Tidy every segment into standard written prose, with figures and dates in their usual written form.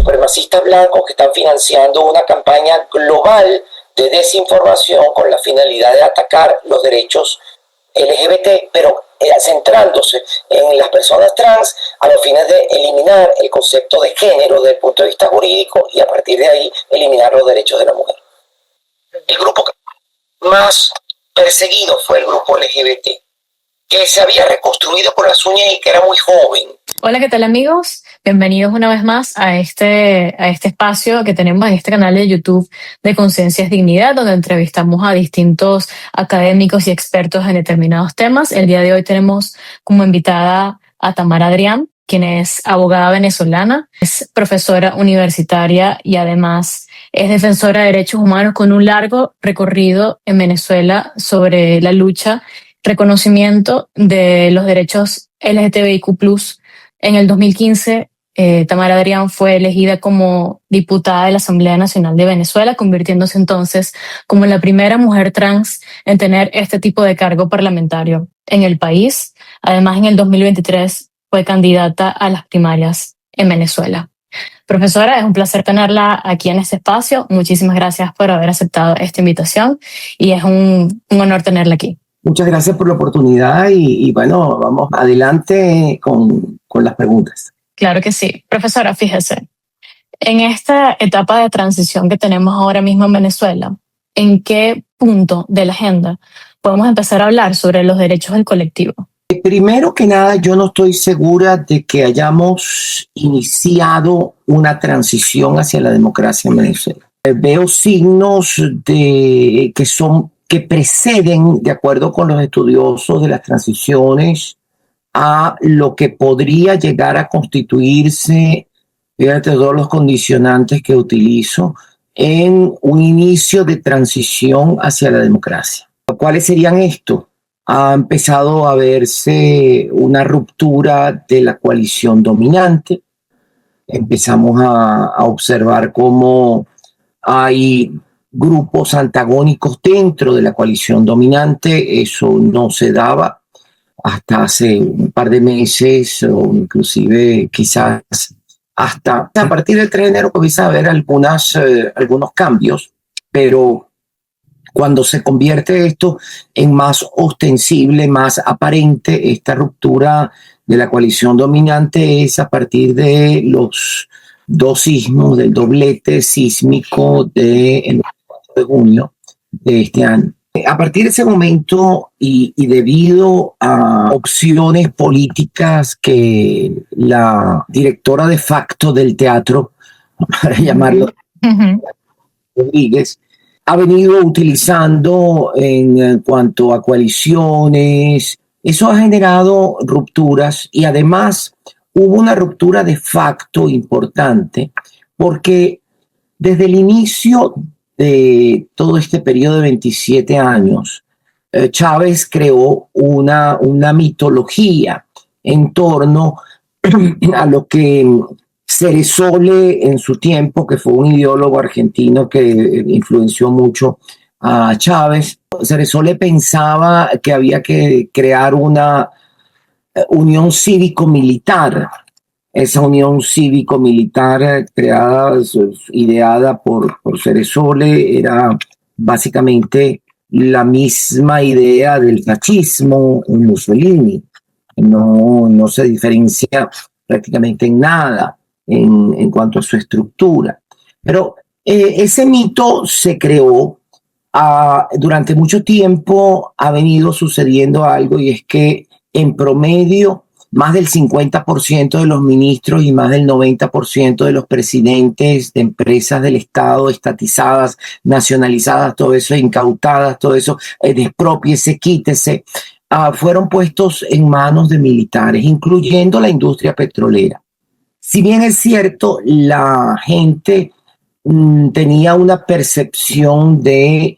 supremacistas blancos que están financiando una campaña global de desinformación con la finalidad de atacar los derechos LGBT, pero centrándose en las personas trans a los fines de eliminar el concepto de género desde el punto de vista jurídico y a partir de ahí eliminar los derechos de la mujer. El grupo más perseguido fue el grupo LGBT, que se había reconstruido con las uñas y que era muy joven. Hola, ¿qué tal amigos? Bienvenidos una vez más a este espacio que tenemos en este canal de YouTube de Conciencia es Dignidad, donde entrevistamos a distintos académicos y expertos en determinados temas. El día de hoy tenemos como invitada a Tamara Adrián, quien es abogada venezolana, es profesora universitaria y además es defensora de derechos humanos con un largo recorrido en Venezuela sobre la lucha, reconocimiento de los derechos LGTBIQ+. En el 2015, Tamara Adrián fue elegida como diputada de la Asamblea Nacional de Venezuela, convirtiéndose entonces como la primera mujer trans en tener este tipo de cargo parlamentario en el país. Además, en el 2023 fue candidata a las primarias en Venezuela. Profesora, es un placer tenerla aquí en este espacio. Muchísimas gracias por haber aceptado esta invitación y es un honor tenerla aquí. Muchas gracias por la oportunidad y bueno, vamos adelante con las preguntas. Claro que sí. Profesora, fíjese, en esta etapa de transición que tenemos ahora mismo en Venezuela, ¿en qué punto de la agenda podemos empezar a hablar sobre los derechos del colectivo? Primero que nada, yo no estoy segura de que hayamos iniciado una transición hacia la democracia en Venezuela. Veo signos que preceden, de acuerdo con los estudiosos de las transiciones, a lo que podría llegar a constituirse, fíjate todos los condicionantes que utilizo, en un inicio de transición hacia la democracia. ¿Cuáles serían estos? Ha empezado a verse una ruptura de la coalición dominante. Empezamos a observar cómo hay grupos antagónicos dentro de la coalición dominante. Eso no se daba hasta hace un par de meses o inclusive quizás hasta a partir del 3 de enero comienza a haber algunos cambios, pero cuando se convierte esto en más ostensible, más aparente, esta ruptura de la coalición dominante es a partir de los dos sismos, del doblete sísmico del 4 de junio de este año. A partir de ese momento y debido a opciones políticas que la directora de facto del teatro, para llamarlo, Rodríguez, ha venido utilizando en cuanto a coaliciones, eso ha generado rupturas y además hubo una ruptura de facto importante porque desde el inicio de todo este periodo de 27 años, Chávez creó una mitología en torno a lo que Ceresole en su tiempo, que fue un ideólogo argentino que influenció mucho a Chávez. Ceresole pensaba que había que crear una unión cívico-militar. Esa unión cívico-militar ideada por Ceresole era básicamente la misma idea del fascismo en Mussolini. No se diferencia prácticamente en nada en cuanto a su estructura. Pero ese mito se creó. Durante mucho tiempo ha venido sucediendo algo y es que en promedio más del 50% de los ministros y más del 90% de los presidentes de empresas del Estado estatizadas, nacionalizadas, todo eso, incautadas, todo eso, desprópiese, quítese, fueron puestos en manos de militares, incluyendo la industria petrolera. Si bien es cierto, la gente tenía una percepción de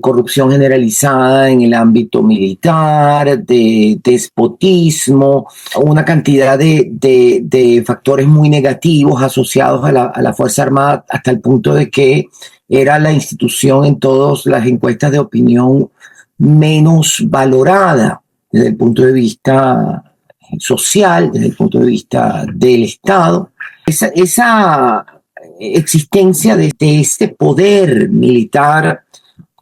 corrupción generalizada en el ámbito militar, de despotismo, una cantidad de factores muy negativos asociados a la Fuerza Armada, hasta el punto de que era la institución en todas las encuestas de opinión menos valorada desde el punto de vista social, desde el punto de vista del Estado. esa existencia de este poder militar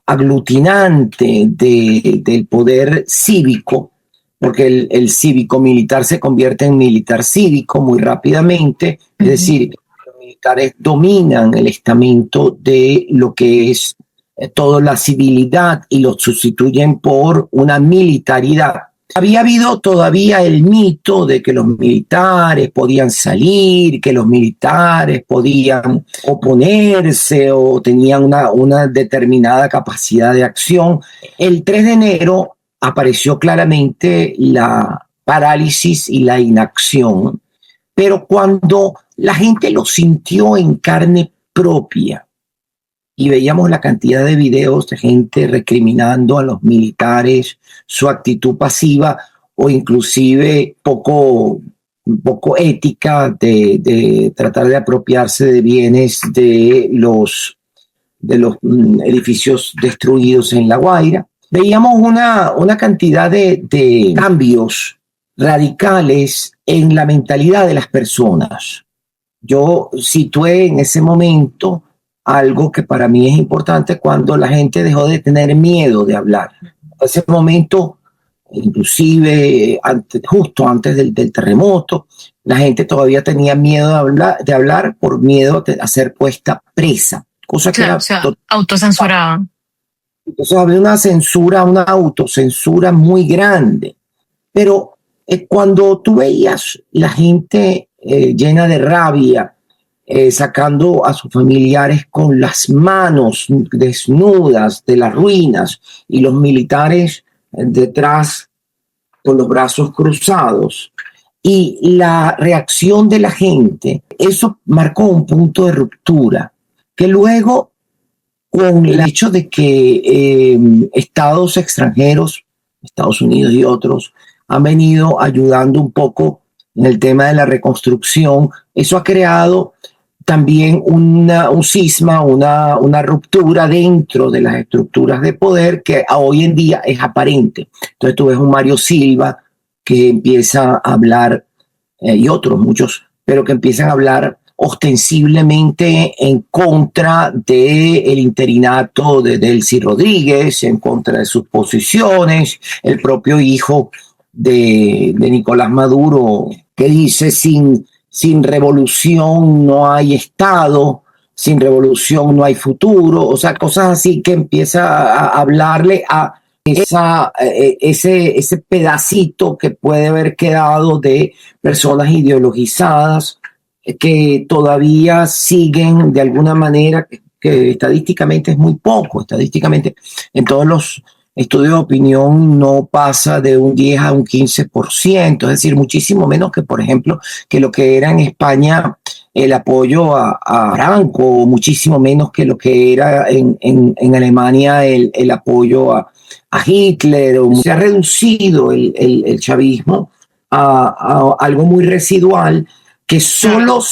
aglutinante del poder cívico, porque el cívico militar se convierte en militar cívico muy rápidamente, es decir, los militares dominan el estamento de lo que es toda la civilidad y lo sustituyen por una militaridad. Había habido todavía el mito de que los militares podían salir, que los militares podían oponerse o tenían una determinada capacidad de acción. El 3 de enero apareció claramente la parálisis y la inacción, pero cuando la gente lo sintió en carne propia, y veíamos la cantidad de videos de gente recriminando a los militares su actitud pasiva o inclusive poco ética de tratar de apropiarse de bienes de los edificios destruidos en La Guaira. Veíamos una cantidad de cambios radicales en la mentalidad de las personas. Yo situé en ese momento algo que para mí es importante cuando la gente dejó de tener miedo de hablar. En ese momento, inclusive justo antes del terremoto, la gente todavía tenía miedo de hablar por miedo a ser puesta presa, cosa que Claro, o sea, autocensuraban. entonces había una censura, una autocensura muy grande. Pero cuando tú veías la gente llena de rabia, sacando a sus familiares con las manos desnudas de las ruinas y los militares detrás con los brazos cruzados, y la reacción de la gente, eso marcó un punto de ruptura que luego, con el hecho de que estados extranjeros, Estados Unidos y otros, han venido ayudando un poco en el tema de la reconstrucción, eso ha creado también un cisma, una ruptura dentro de las estructuras de poder que hoy en día es aparente. Entonces tú ves un Mario Silva que empieza a hablar, y otros muchos, pero que empiezan a hablar ostensiblemente en contra del interinato de Delcy Rodríguez, en contra de sus posiciones, el propio hijo de Nicolás Maduro, que dice sin revolución no hay Estado, sin revolución no hay futuro, o sea, cosas así que empieza a hablarle a ese pedacito que puede haber quedado de personas ideologizadas que todavía siguen de alguna manera, que estadísticamente es muy poco, estadísticamente en todos los estudios de opinión no pasa de un 10 a un 15%, es decir, muchísimo menos que, por ejemplo, que lo que era en España el apoyo a Franco, muchísimo menos que lo que era en Alemania el apoyo a Hitler. Se ha reducido el chavismo a algo muy residual que solo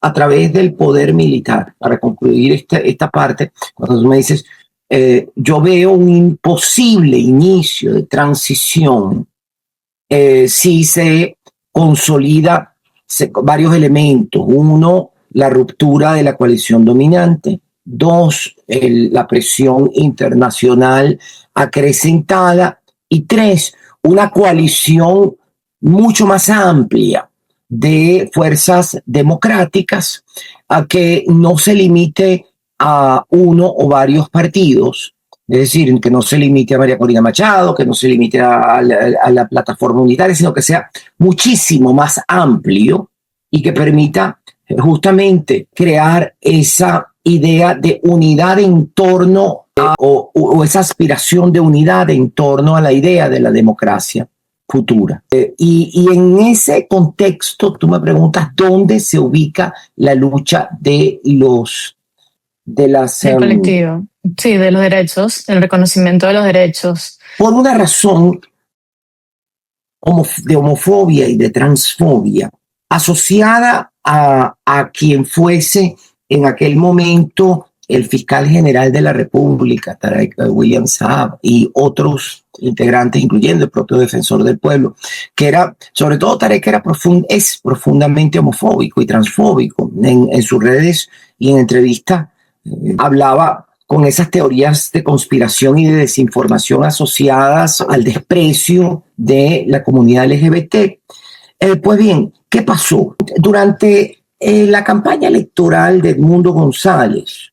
a través del poder militar. Para concluir esta parte, cuando tú me dices, yo veo un imposible inicio de transición si se consolida varios elementos. Uno, la ruptura de la coalición dominante. Dos, la presión internacional acrecentada. Y tres, una coalición mucho más amplia de fuerzas democráticas a que no se limite a uno o varios partidos, es decir, que no se limite a María Corina Machado, que no se limite a la plataforma unitaria, sino que sea muchísimo más amplio y que permita justamente crear esa idea de unidad en torno o esa aspiración de unidad en torno a la idea de la democracia futura. Y en ese contexto, tú me preguntas dónde se ubica la lucha de las... Del colectivo. Sí, de los derechos, el reconocimiento de los derechos. Por una razón de homofobia y de transfobia, asociada a quien fuese en aquel momento el fiscal general de la República, Tarek William Saab, y otros integrantes, incluyendo el propio defensor del pueblo, que era, sobre todo Tarek es profundamente homofóbico y transfóbico. En sus redes y en entrevistas hablaba con esas teorías de conspiración y de desinformación asociadas al desprecio de la comunidad LGBT. Pues bien, ¿qué pasó? Durante la campaña electoral de Edmundo González,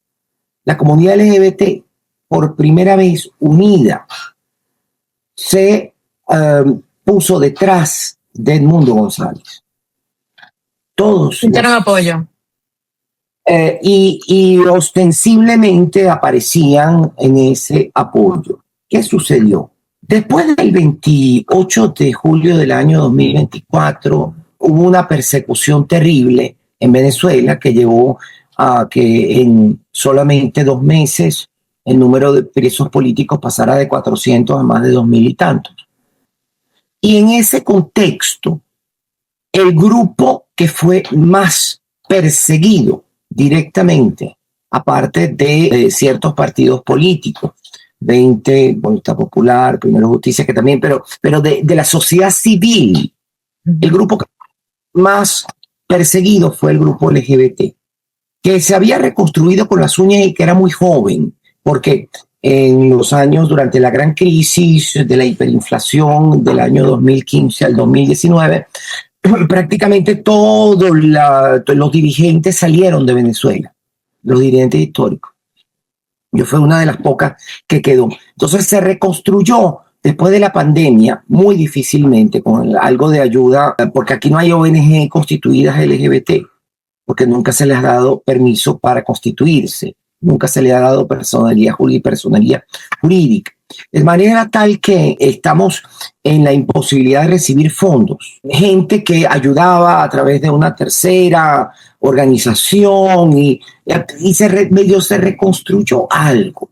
la comunidad LGBT, por primera vez unida, se puso detrás de Edmundo González. Todos. Sintieron apoyo. Y ostensiblemente aparecían en ese apoyo. ¿Qué sucedió? Después del 28 de julio del año 2024, hubo una persecución terrible en Venezuela que llevó a que en solamente 2 meses el número de presos políticos pasara de 400 a más de 2.000 y tantos. Y en ese contexto, el grupo que fue más perseguido directamente, aparte de ciertos partidos políticos, 20, Voluntad Popular, Primero Justicia, que también, pero de la sociedad civil, el grupo más perseguido fue el grupo LGBT, que se había reconstruido con las uñas y que era muy joven, porque en los años, durante la gran crisis de la hiperinflación del año 2015 al 2019, prácticamente todos los dirigentes salieron de Venezuela, los dirigentes históricos. Yo fui una de las pocas que quedó. Entonces se reconstruyó después de la pandemia muy difícilmente, con algo de ayuda, porque aquí no hay ONG constituidas LGBT, porque nunca se les ha dado permiso para constituirse, nunca se les ha dado personalidad jurídica. De manera tal que estamos en la imposibilidad de recibir fondos. Gente que ayudaba a través de una tercera organización y medio se reconstruyó algo.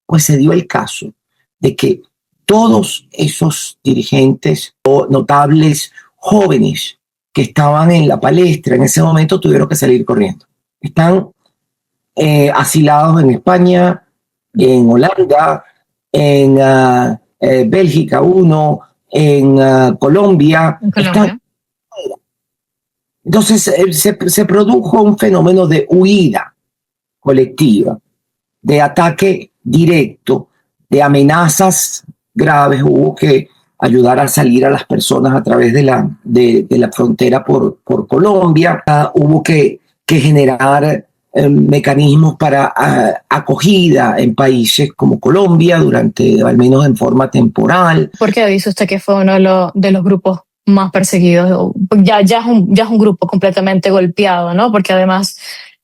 Pues se dio el caso de que todos esos dirigentes o notables jóvenes que estaban en la palestra en ese momento tuvieron que salir corriendo. Están asilados en España, en Holanda, en Bélgica uno, en Colombia. Entonces se produjo un fenómeno de huida colectiva, de ataque directo, de amenazas graves. Hubo que ayudar a salir a las personas a través de la frontera por Colombia. Hubo que generar mecanismos para acogida en países como Colombia durante, al menos en forma temporal. ¿Por qué dice usted que fue uno de los grupos más perseguidos? Ya es un grupo completamente golpeado, ¿no? Porque además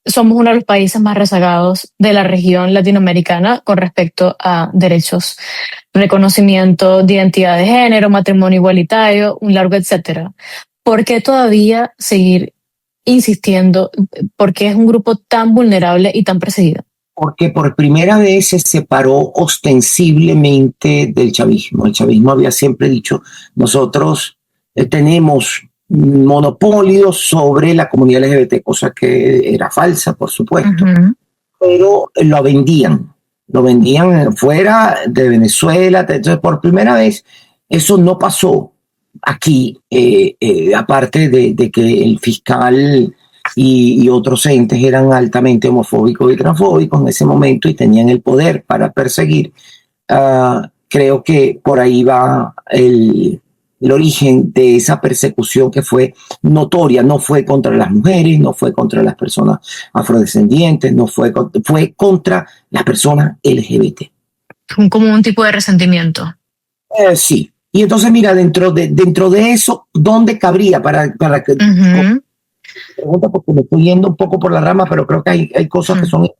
somos uno de los países más rezagados de la región latinoamericana con respecto a derechos, reconocimiento de identidad de género, matrimonio igualitario, un largo etcétera. ¿Por qué todavía seguir insistiendo? ¿Por qué es un grupo tan vulnerable y tan perseguido? Porque por primera vez se separó ostensiblemente del chavismo. El chavismo había siempre dicho, nosotros tenemos monopolio sobre la comunidad LGBT, cosa que era falsa, por supuesto, pero lo vendían fuera de Venezuela. Entonces, por primera vez, eso no pasó aquí, aparte de que el fiscal y otros entes eran altamente homofóbicos y transfóbicos en ese momento y tenían el poder para perseguir. Creo que por ahí va el origen de esa persecución que fue notoria. No fue contra las mujeres, no fue contra las personas afrodescendientes, fue contra las personas LGBT. Como un tipo de resentimiento. Sí. Y entonces, mira, dentro de eso, ¿dónde cabría para que... Pregunta, porque me estoy yendo un poco por la rama, pero creo que hay cosas que son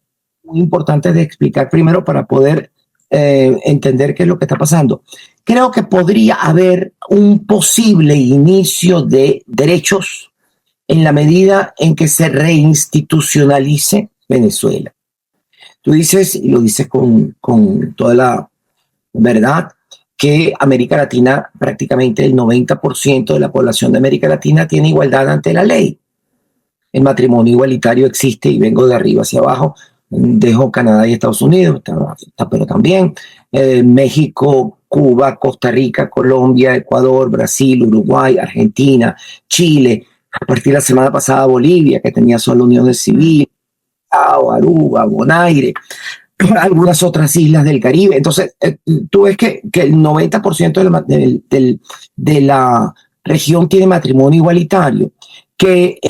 muy importantes de explicar primero para poder entender qué es lo que está pasando. Creo que podría haber un posible inicio de derechos en la medida en que se reinstitucionalice Venezuela. Tú dices, y lo dices con toda la verdad, que América Latina, prácticamente el 90% de la población de América Latina tiene igualdad ante la ley. El matrimonio igualitario existe, y vengo de arriba hacia abajo. dejo Canadá y Estados Unidos, pero también México, Cuba, Costa Rica, Colombia, Ecuador, Brasil, Uruguay, Argentina, Chile, a partir de la semana pasada Bolivia, que tenía solo uniones civiles, Aruba, Bonaire, algunas otras islas del Caribe. Entonces, tú ves que el 90% de la región tiene matrimonio igualitario, que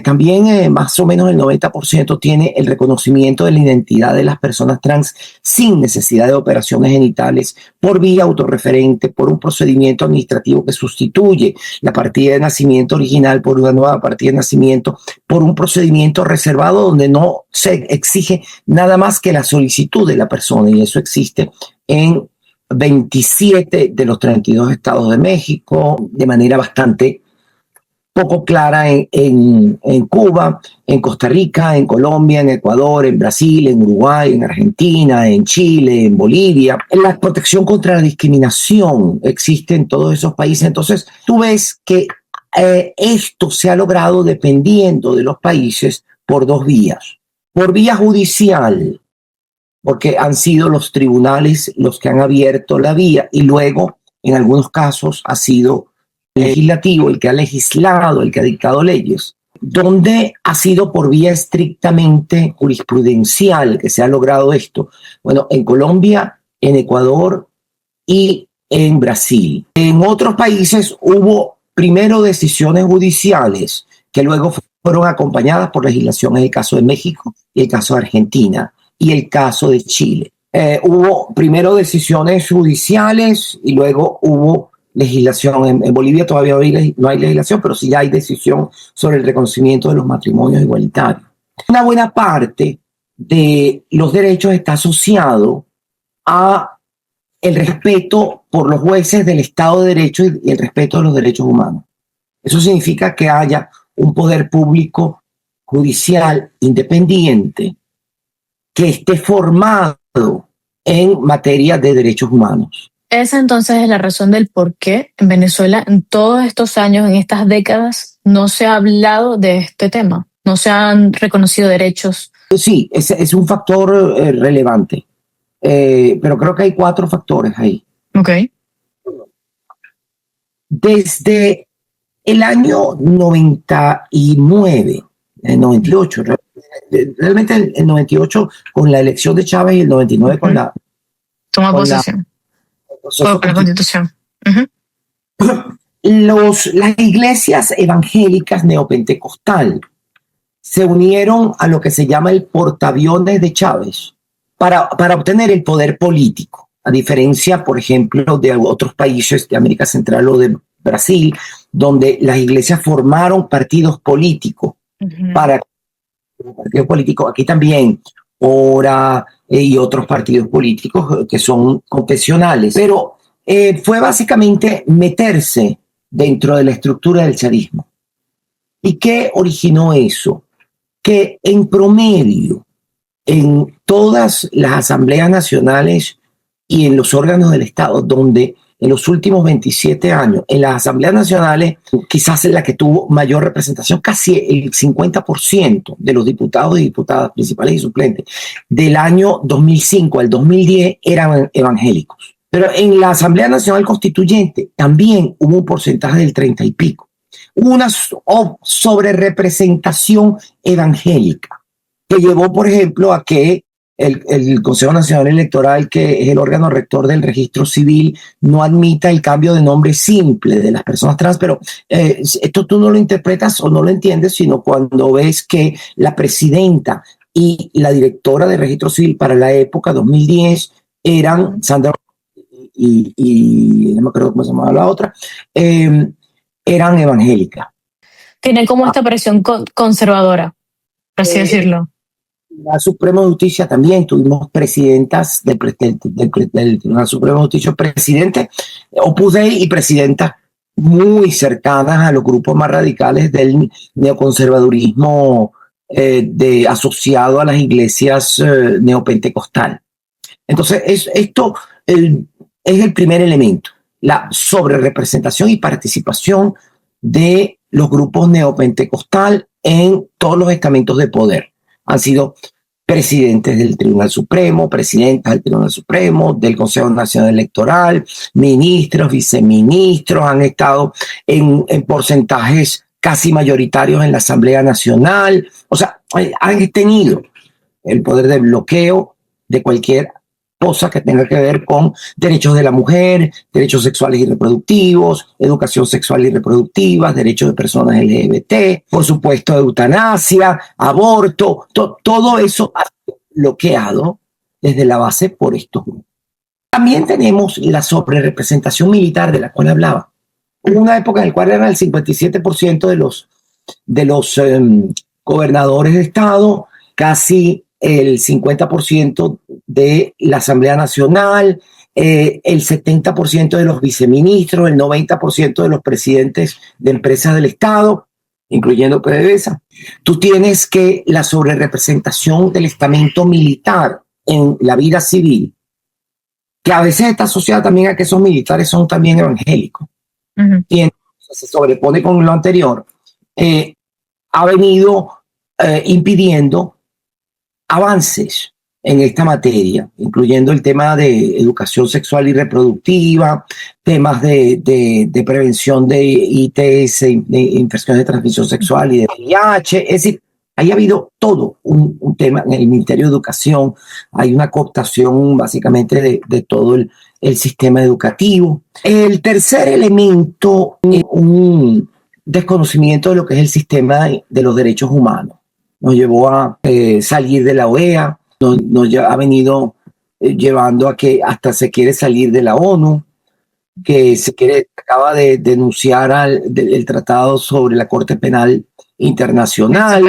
también más o menos el 90% tiene el reconocimiento de la identidad de las personas trans sin necesidad de operaciones genitales, por vía autorreferente, por un procedimiento administrativo que sustituye la partida de nacimiento original por una nueva partida de nacimiento, por un procedimiento reservado donde no se exige nada más que la solicitud de la persona, y eso existe en 27 de los 32 estados de México, de manera bastante poco clara en Cuba, en Costa Rica, en Colombia, en Ecuador, en Brasil, en Uruguay, en Argentina, en Chile, en Bolivia. La protección contra la discriminación existe en todos esos países. Entonces, tú ves que esto se ha logrado dependiendo de los países por dos vías. Por vía judicial, porque han sido los tribunales los que han abierto la vía, y luego, en algunos casos, ha sido legislativo, el que ha legislado, el que ha dictado leyes, donde ha sido por vía estrictamente jurisprudencial que se ha logrado esto. Bueno, en Colombia, en Ecuador y en Brasil. En otros países hubo primero decisiones judiciales que luego fueron acompañadas por legislación, en el caso de México y el caso de Argentina y el caso de Chile. Hubo primero decisiones judiciales y luego hubo legislación. En Bolivia todavía no hay legislación, pero sí ya hay decisión sobre el reconocimiento de los matrimonios igualitarios. Una buena parte de los derechos está asociado a el respeto por los jueces del Estado de Derecho y el respeto de los derechos humanos. Eso significa que haya un poder público judicial independiente que esté formado en materia de derechos humanos. Esa entonces es la razón del por qué en Venezuela en todos estos años, en estas décadas, no se ha hablado de este tema, no se han reconocido derechos. Sí, es un factor relevante, pero creo que hay 4 factores ahí. Ok. Desde el año 99, el 98, realmente el 98 con la elección de Chávez y el 99 con la... Toma posesión. Con la Constitución. Las iglesias evangélicas neopentecostal se unieron a lo que se llama el portaaviones de Chávez para obtener el poder político, a diferencia, por ejemplo, de otros países de América Central o de Brasil, donde las iglesias formaron partidos políticos para partidos políticos. Aquí también Ora y otros partidos políticos que son confesionales, pero fue básicamente meterse dentro de la estructura del chavismo. ¿Y qué originó eso? Que en promedio, en todas las asambleas nacionales y en los órganos del Estado, donde en los últimos 27 años, en las asambleas nacionales, quizás en la que tuvo mayor representación, casi el 50% de los diputados y diputadas principales y suplentes del año 2005 al 2010 eran evangélicos. Pero en la Asamblea Nacional Constituyente también hubo un porcentaje del 30 y pico. Hubo una sobrerepresentación evangélica que llevó, por ejemplo, a que el Consejo Nacional Electoral, que es el órgano rector del registro civil, no admita el cambio de nombre simple de las personas trans. Pero esto tú no lo interpretas o no lo entiendes, sino cuando ves que la presidenta y la directora de registro civil para la época 2010 eran Sandra y no me acuerdo cómo se llamaba la otra, eran evangélicas. Tienen como esta presión conservadora, por así decirlo. La Suprema Justicia también tuvimos presidentas del Tribunal Supremo de Justicia, presidente Opus Dei y presidentas muy cercanas a los grupos más radicales del neoconservadurismo asociado a las iglesias neopentecostal. Entonces, esto es el primer elemento, la sobrerepresentación y participación de los grupos neopentecostal en todos los estamentos de poder. Han sido presidentes del Tribunal Supremo, presidentas del Tribunal Supremo, del Consejo Nacional Electoral, ministros, viceministros, han estado en porcentajes casi mayoritarios en la Asamblea Nacional. O sea, han tenido el poder de bloqueo de cualquier cosa que tenga que ver con derechos de la mujer, derechos sexuales y reproductivos, educación sexual y reproductiva, derechos de personas LGBT, por supuesto eutanasia, aborto, todo eso ha sido bloqueado desde la base por estos grupos. También tenemos la sobrerepresentación militar de la cual hablaba. Hubo una época en la cual era el 57% de los gobernadores de estado, casi el 50% de la Asamblea Nacional, el 70% de los viceministros, el 90% de los presidentes de empresas del Estado, incluyendo PDVSA. Tú tienes que la sobrerepresentación del estamento militar en la vida civil, que a veces está asociada también a que esos militares son también evangélicos. Y entonces se sobrepone con lo anterior, ha venido impidiendo avances en esta materia, incluyendo el tema de educación sexual y reproductiva, temas de prevención de ITS, de infecciones de transmisión sexual y de VIH. Es decir, ahí ha habido todo un tema en el Ministerio de Educación. Hay una cooptación básicamente de todo el sistema educativo. El tercer elemento es un desconocimiento de lo que es el sistema de los derechos humanos. Nos llevó a salir de la OEA, nos ha venido llevando a que hasta se quiere salir de la ONU, que acaba de denunciar el tratado sobre la Corte Penal Internacional.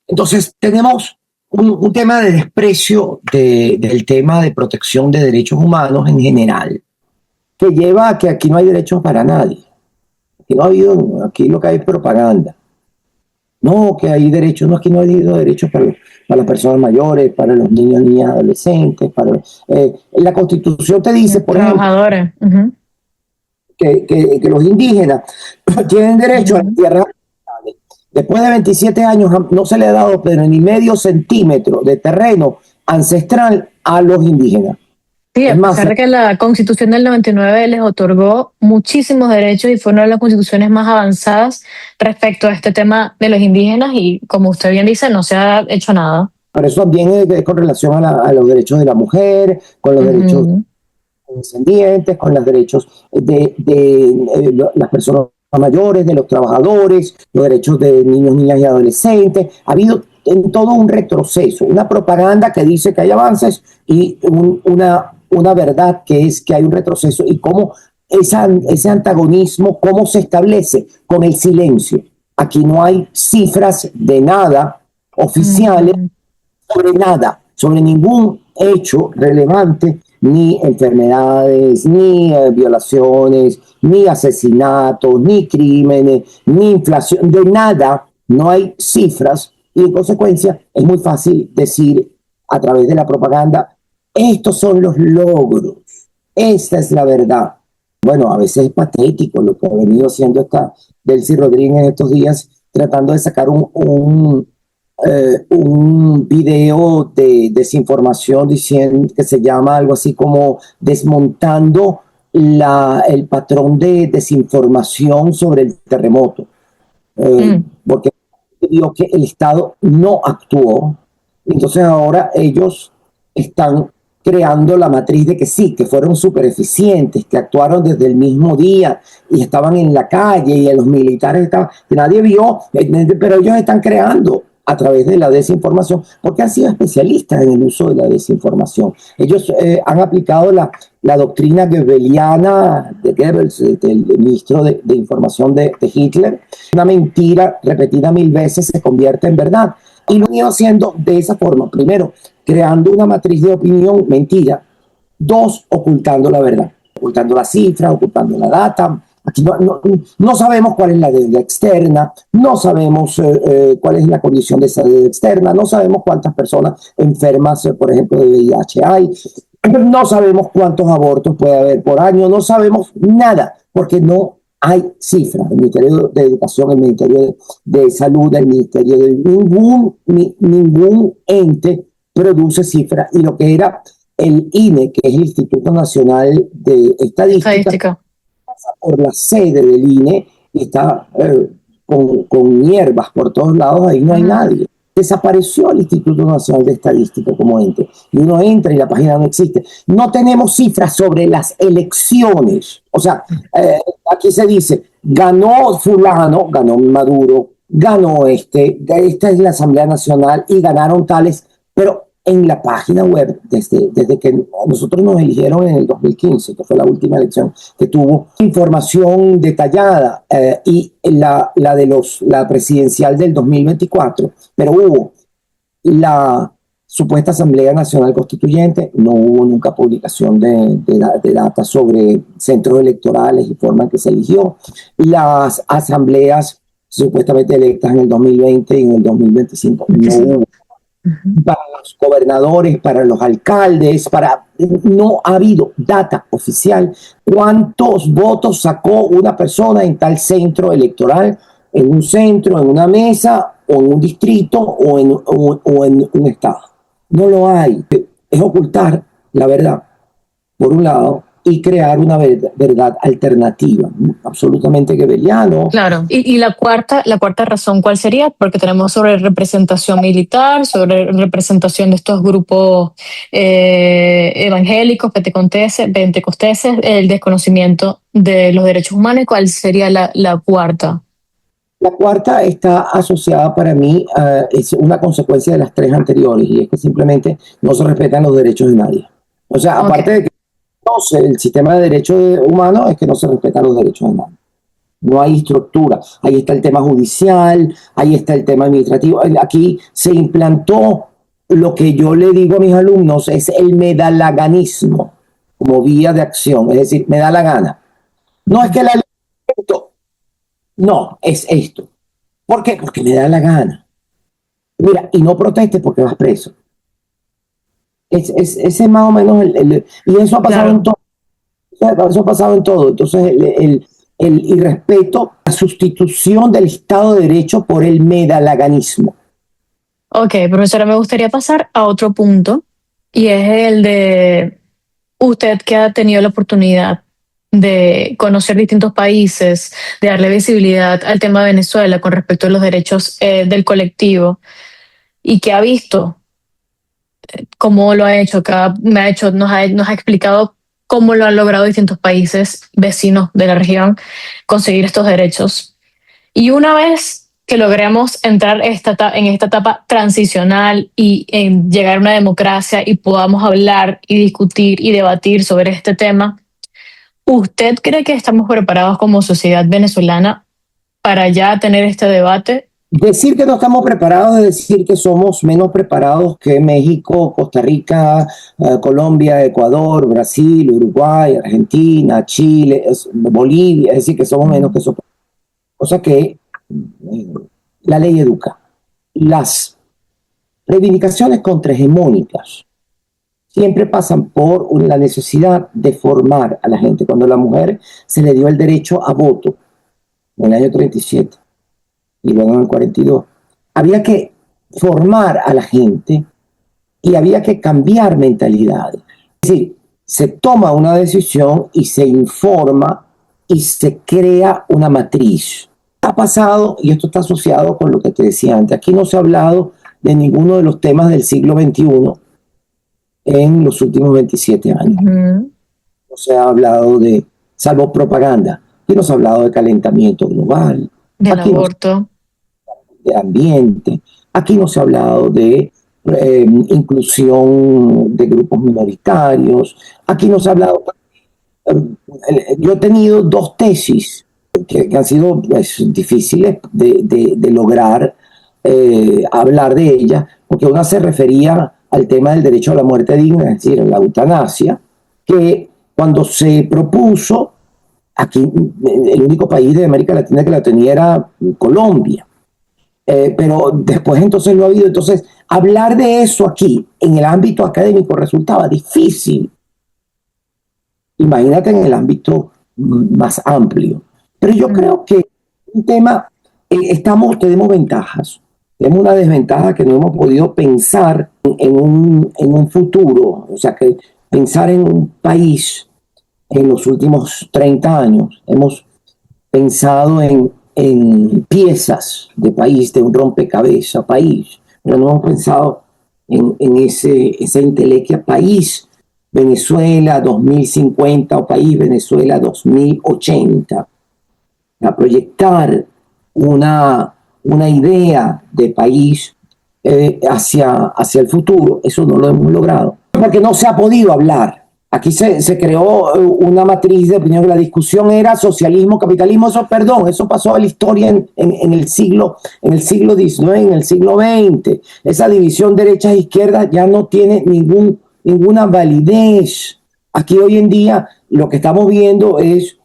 Entonces tenemos un tema de desprecio del tema de protección de derechos humanos en general, que lleva a que aquí no hay derechos para nadie. Aquí lo que hay es propaganda. No, que hay derechos, no, aquí no ha habido derechos para las personas mayores, para los niños, niñas, adolescentes. La Constitución te dice, por ejemplo, que los indígenas tienen derecho a la tierra. Después de 27 años no se le ha dado pero ni medio centímetro de terreno ancestral a los indígenas. Sí, a pesar de que la Constitución del 99 les otorgó muchísimos derechos y fue una de las constituciones más avanzadas respecto a este tema de los indígenas y, como usted bien dice, no se ha hecho nada. Pero eso también es con relación a los derechos de la mujer, con los derechos descendientes, con los derechos de las personas mayores, de los trabajadores, los derechos de niños, niñas y adolescentes. Ha habido en todo un retroceso, una propaganda que dice que hay avances y una verdad que es que hay un retroceso y cómo ese antagonismo, cómo se establece con el silencio. Aquí no hay cifras de nada oficiales sobre nada, sobre ningún hecho relevante, ni enfermedades, ni violaciones, ni asesinatos, ni crímenes, ni inflación, de nada, no hay cifras y en consecuencia es muy fácil decir a través de la propaganda, estos son los logros, esta es la verdad. Bueno, a veces es patético lo que ha venido haciendo esta Delcy Rodríguez estos días, tratando de sacar un video de desinformación diciendo que se llama algo así como desmontando el patrón de desinformación sobre el terremoto, porque vio que el Estado no actuó, entonces ahora ellos están creando la matriz de que sí, que fueron súper eficientes, que actuaron desde el mismo día y estaban en la calle y los militares estaban, que nadie vio, pero ellos están creando a través de la desinformación, porque han sido especialistas en el uso de la desinformación. Ellos han aplicado la doctrina goebbeliana de Goebbels, del ministro de información de Hitler. Una mentira repetida 1000 veces se convierte en verdad. Y lo han ido haciendo de esa forma. Primero, creando una matriz de opinión mentira. 2, ocultando la verdad. Ocultando las cifras, ocultando la data. Aquí no sabemos cuál es la deuda externa, no sabemos cuál es la condición de esa deuda externa, no sabemos cuántas personas enfermas, por ejemplo, de VIH hay, no sabemos cuántos abortos puede haber por año, no sabemos nada, porque no hay cifras, el Ministerio de Educación, el Ministerio de Salud, el Ministerio de... Ningún ente produce cifras, y lo que era el INE, que es el Instituto Nacional de Estadística, pasa por la sede del INE y está con hierbas por todos lados, ahí no hay nadie. Desapareció el Instituto Nacional de Estadística como ente, y uno entra y la página no existe. No tenemos cifras sobre las elecciones. O sea, aquí se dice, ganó fulano, ganó Maduro, ganó esta es la Asamblea Nacional y ganaron tales, pero en la página web, desde que nosotros nos eligieron en el 2015, que fue la última elección que tuvo, información detallada, y la presidencial del 2024, pero hubo la supuesta Asamblea Nacional Constituyente, no hubo nunca publicación de datos sobre centros electorales y forma en que se eligió. Las asambleas supuestamente electas en el 2020 y en el 2025 no hubo. Para los gobernadores, para los alcaldes, no ha habido data oficial. ¿Cuántos votos sacó una persona en tal centro electoral, en un centro, en una mesa, o en un distrito, o en un estado? No lo hay. Es ocultar la verdad, por un lado, y crear una verdad alternativa, absolutamente gebeliano. Claro. Y la cuarta razón, ¿cuál sería? Porque tenemos sobre representación militar, sobre representación de estos grupos evangélicos, pentecosteses, el desconocimiento de los derechos humanos. ¿Cuál sería la cuarta? La cuarta está asociada para mí, es una consecuencia de las tres anteriores, y es que simplemente no se respetan los derechos de nadie. O sea, aparte de que el sistema de derechos humanos, es que no se respetan los derechos de nadie. No hay estructura. Ahí está el tema judicial, ahí está el tema administrativo. Aquí se implantó lo que yo le digo a mis alumnos, es el medalaganismo como vía de acción. Es decir, me da la gana. No es que la ley es esto. No, es esto. ¿Por qué? Porque me da la gana. Mira, y no protestes porque vas preso. Ese es más o menos y eso ha pasado en todo. Eso ha pasado en todo. Entonces, el irrespeto, la sustitución del Estado de Derecho por el medalaganismo. Ok, profesora, me gustaría pasar a otro punto, y es el de usted, que ha tenido la oportunidad de conocer distintos países, de darle visibilidad al tema de Venezuela con respecto a los derechos del colectivo, y que ha visto cómo lo ha hecho, nos ha explicado cómo lo han logrado distintos países vecinos de la región conseguir estos derechos. Y una vez que logremos entrar en esta etapa transicional y en llegar a una democracia y podamos hablar y discutir y debatir sobre este tema, ¿usted cree que estamos preparados como sociedad venezolana para ya tener este debate? Decir que no estamos preparados es decir que somos menos preparados que México, Costa Rica, Colombia, Ecuador, Brasil, Uruguay, Argentina, Chile, Bolivia, es decir que somos menos que eso. Cosa que la ley educa. Las reivindicaciones contrahegemónicas siempre pasan por la necesidad de formar a la gente. Cuando a la mujer se le dio el derecho a voto en el año 37 y luego en el 42, había que formar a la gente y había que cambiar mentalidades. Es decir, se toma una decisión y se informa y se crea una matriz. Ha pasado, y esto está asociado con lo que te decía antes, aquí no se ha hablado de ninguno de los temas del siglo XXI en los últimos 27 años. No se ha hablado de, salvo propaganda, aquí no se ha hablado de calentamiento global, del aquí aborto, de ambiente, aquí no se ha hablado de inclusión de grupos minoritarios, aquí no se ha hablado... yo he tenido dos tesis que han sido difíciles de lograr hablar de ellas, porque una se refería al tema del derecho a la muerte digna, es decir, la eutanasia, que cuando se propuso, aquí el único país de América Latina que la tenía era Colombia, pero después entonces no ha habido. Entonces, hablar de eso aquí, en el ámbito académico, resultaba difícil. Imagínate en el ámbito más amplio. Pero yo Mm, creo que un tema, tenemos ventajas. Tenemos una desventaja que no hemos podido pensar en un futuro, o sea, que pensar en un país en los últimos 30 años. Hemos pensado en piezas de país, de un rompecabezas país, pero no hemos pensado esa intelequia país Venezuela 2050 o país Venezuela 2080, a proyectar una idea de país hacia el futuro. Eso no lo hemos logrado, porque no se ha podido hablar. Aquí se creó una matriz de opinión. La discusión era socialismo, capitalismo. Eso, perdón, eso pasó a la historia en el siglo XIX, en el siglo XX. Esa división derechas e izquierdas ya no tiene ninguna validez. Aquí hoy en día lo que estamos viendo es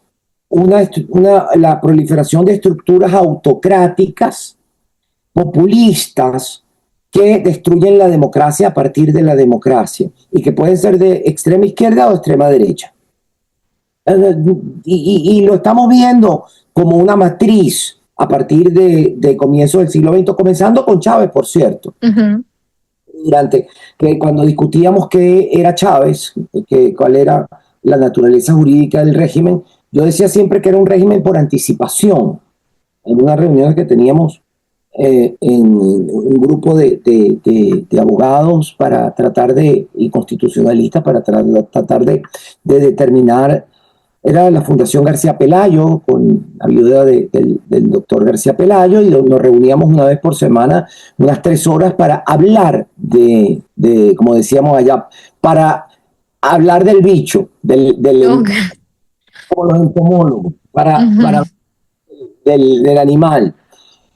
la proliferación de estructuras autocráticas, populistas, que destruyen la democracia a partir de la democracia y que pueden ser de extrema izquierda o extrema derecha. Y lo estamos viendo como una matriz a partir de comienzos del siglo XX, comenzando con Chávez, por cierto. ujú. Durante que cuando discutíamos qué era Chávez, cuál era la naturaleza jurídica del régimen, yo decía siempre que era un régimen por anticipación. En unas reuniones que teníamos en un grupo de abogados para tratar y constitucionalistas para tratar de determinar, era la Fundación García Pelayo, con la ayuda del doctor García Pelayo, y nos reuníamos una vez por semana, unas 3 horas, para hablar como decíamos allá, para hablar del bicho, Ok. como los entomólogos, para Ujú. del animal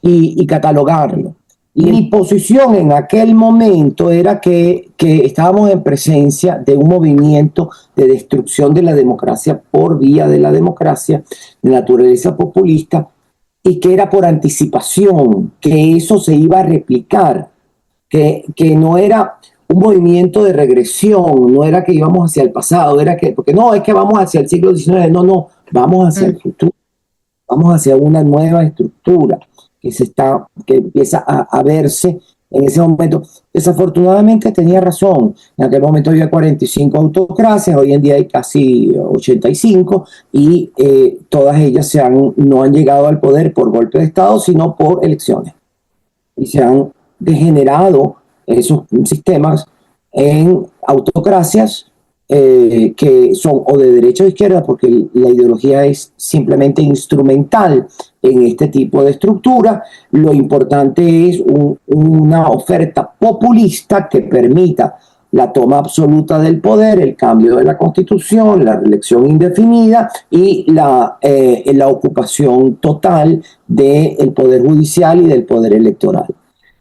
y catalogarlo. Y mi posición en aquel momento era que estábamos en presencia de un movimiento de destrucción de la democracia por vía de la democracia de naturaleza populista, y que era por anticipación, que eso se iba a replicar, que no era un movimiento de regresión, no era que íbamos hacia el pasado, era que, porque no, es que vamos hacia el siglo XIX, no, no, vamos hacia el Mm. futuro, vamos hacia una nueva estructura que empieza a verse en ese momento. Desafortunadamente tenía razón. En aquel momento había 45 autocracias, hoy en día hay casi 85, y todas ellas no han llegado al poder por golpe de Estado, sino por elecciones. Y se han degenerado esos sistemas en autocracias que son o de derecha o de izquierda, porque la ideología es simplemente instrumental en este tipo de estructura. Lo importante es una oferta populista que permita la toma absoluta del poder, el cambio de la constitución, la reelección indefinida y la ocupación total del poder judicial y del poder electoral.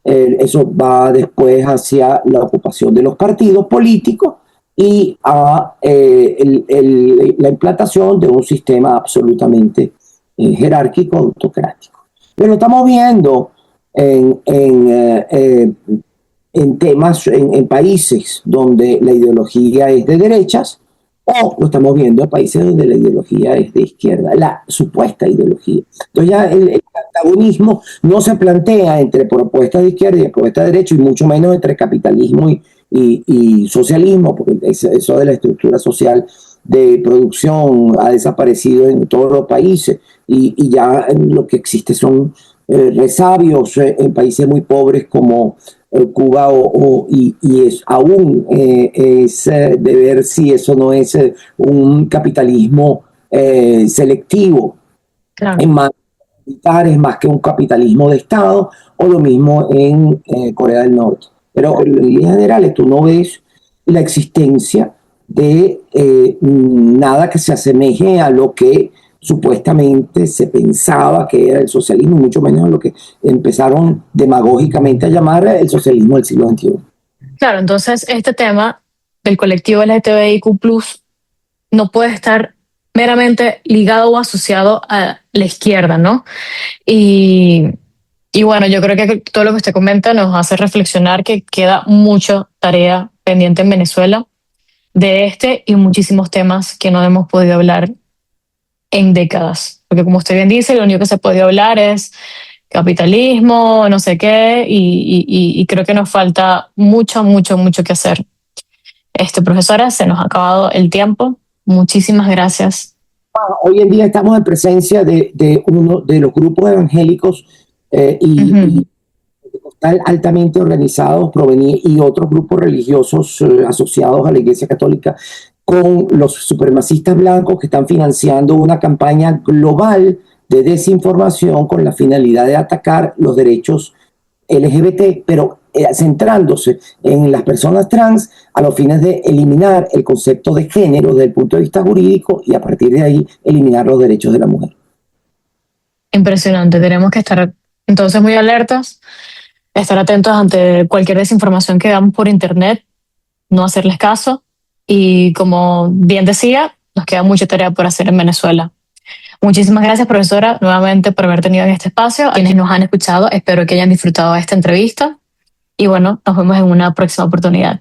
Eso va después hacia la ocupación de los partidos políticos y a la implantación de un sistema absolutamente jerárquico, autocrático. Pero estamos viendo en, en, eh, eh, en temas, en países donde la ideología es de derechas, o lo estamos viendo en países donde la ideología es de izquierda, la supuesta ideología. Entonces ya el antagonismo no se plantea entre propuestas de izquierda y propuestas de derecha, y mucho menos entre capitalismo y socialismo, porque eso de la estructura social de producción ha desaparecido en todos los países, y ya lo que existe son resabios en países muy pobres como Cuba, y es aún es de ver si eso no es un capitalismo selectivo Claro. en manos militares más que un capitalismo de Estado, o lo mismo en Corea del Norte. Pero en líneas generales tú no ves la existencia de nada que se asemeje a lo que supuestamente se pensaba que era el socialismo, mucho menos lo que empezaron demagógicamente a llamar el socialismo del siglo XXI. Claro, entonces este tema del colectivo LGTBIQ+ no puede estar meramente ligado o asociado a la izquierda, ¿no? Y, y bueno, yo creo que todo lo que usted comenta nos hace reflexionar que queda mucha tarea pendiente en Venezuela de este y muchísimos temas que no hemos podido hablar en décadas. porque como usted bien dice, lo único que se puede hablar es capitalismo, no sé qué, y creo que nos falta mucho, mucho, mucho que hacer. Profesora, se nos ha acabado el tiempo. Muchísimas gracias. Hoy en día estamos en presencia de uno de los grupos evangélicos Ujú. y altamente organizados y otros grupos religiosos asociados a la Iglesia Católica con los supremacistas blancos que están financiando una campaña global de desinformación con la finalidad de atacar los derechos LGBT, pero centrándose en las personas trans a los fines de eliminar el concepto de género desde el punto de vista jurídico y a partir de ahí eliminar los derechos de la mujer. Impresionante. Tenemos que estar entonces muy alertas, estar atentos ante cualquier desinformación que veamos por internet, no hacerles caso. Y como bien decía, nos queda mucha tarea por hacer en Venezuela. Muchísimas gracias, profesora, nuevamente por haber tenido en este espacio. A quienes nos han escuchado, espero que hayan disfrutado de esta entrevista. Y bueno, nos vemos en una próxima oportunidad.